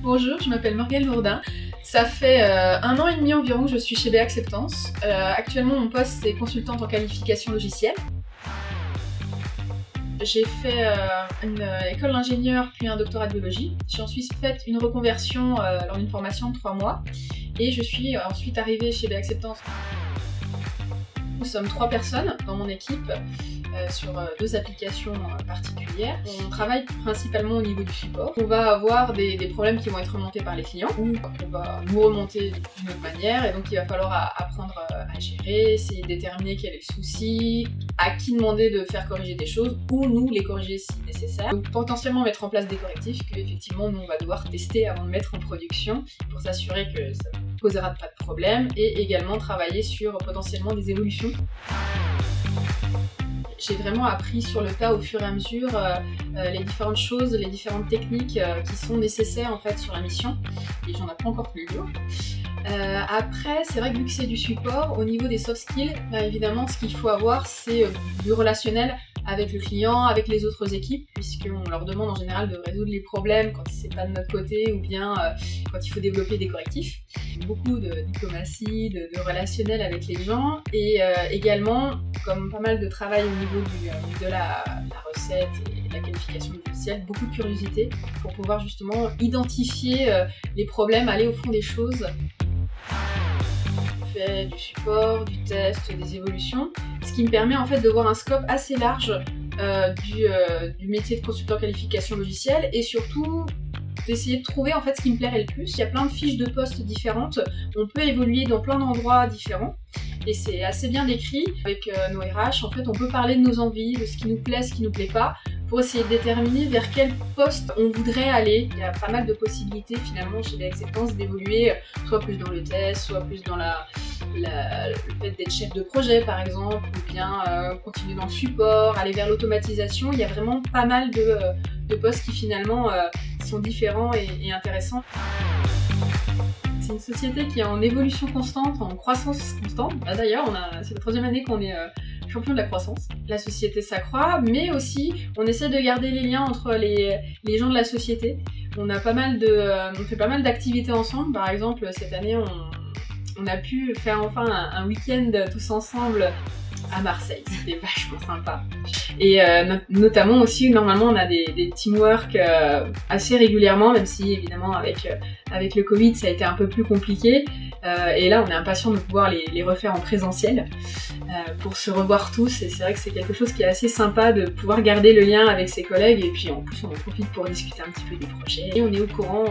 Bonjour, je m'appelle Morgane Lourdin. Ça fait 1 an et demi environ que je suis chez BA Acceptance. Actuellement, mon poste c'est consultante en qualification logicielle. J'ai fait une école d'ingénieur puis un doctorat de biologie. J'ai ensuite fait une reconversion lors d'une formation de 3 mois et je suis ensuite arrivée chez BA Acceptance. Nous sommes 3 personnes dans mon équipe sur 2 applications particulières. On travaille principalement au niveau du support. On va avoir des problèmes qui vont être remontés par les clients ou on va nous remonter d'une autre manière et donc il va falloir apprendre à gérer, essayer de déterminer quel est le souci, à qui demander de faire corriger des choses ou nous les corriger si nécessaire. Donc potentiellement mettre en place des correctifs que effectivement nous on va devoir tester avant de mettre en production pour s'assurer que ça ne posera pas de problème et également travailler sur potentiellement des évolutions. J'ai vraiment appris sur le tas au fur et à mesure les différentes choses, les différentes techniques qui sont nécessaires en fait sur la mission et j'en apprends encore tous les jours. Après, c'est vrai que vu que c'est du support, au niveau des soft skills, évidemment ce qu'il faut avoir c'est du relationnel avec le client, avec les autres équipes, puisqu'on leur demande en général de résoudre les problèmes quand c'est pas de notre côté ou bien quand il faut développer des correctifs. Beaucoup de diplomatie, de relationnel avec les gens et également, comme pas mal de travail au niveau de la recette et de la qualification logicielle, beaucoup de curiosité pour pouvoir justement identifier les problèmes, aller au fond des choses. Je fais du support, du test, des évolutions, ce qui me permet en fait de voir un scope assez large du métier de consultant qualification logicielle et surtout d'essayer de trouver en fait ce qui me plairait le plus. Il y a plein de fiches de poste différentes, on peut évoluer dans plein d'endroits différents et c'est assez bien décrit avec nos RH. En fait on peut parler de nos envies, de ce qui nous plaît, ce qui nous plaît pas, pour essayer de déterminer vers quel poste on voudrait aller. Il y a pas mal de possibilités finalement chez BA Acceptance d'évoluer soit plus dans le test, soit plus dans le fait d'être chef de projet par exemple, ou bien continuer dans le support, aller vers l'automatisation. Il y a vraiment pas mal de postes qui finalement sont différents et intéressants. C'est une société qui est en évolution constante, en croissance constante. D'ailleurs, c'est la 3e année qu'on est champion de la croissance. La société s'accroît, mais aussi on essaie de garder les liens entre les gens de la société. On fait pas mal d'activités ensemble. Par exemple, cette année, on a pu faire enfin un week-end tous ensemble à Marseille. C'était vachement sympa. Et notamment aussi, normalement, on a des teamwork assez régulièrement, même si évidemment avec le Covid, ça a été un peu plus compliqué. Et là, on est impatient de pouvoir les refaire en présentiel pour se revoir tous. Et c'est vrai que c'est quelque chose qui est assez sympa de pouvoir garder le lien avec ses collègues. Et puis en plus, on en profite pour discuter un petit peu du projet. Et on est au courant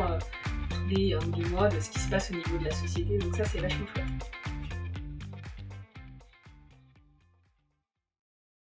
tous les mois de ce qui se passe au niveau de la société. Donc ça, c'est vachement chouette.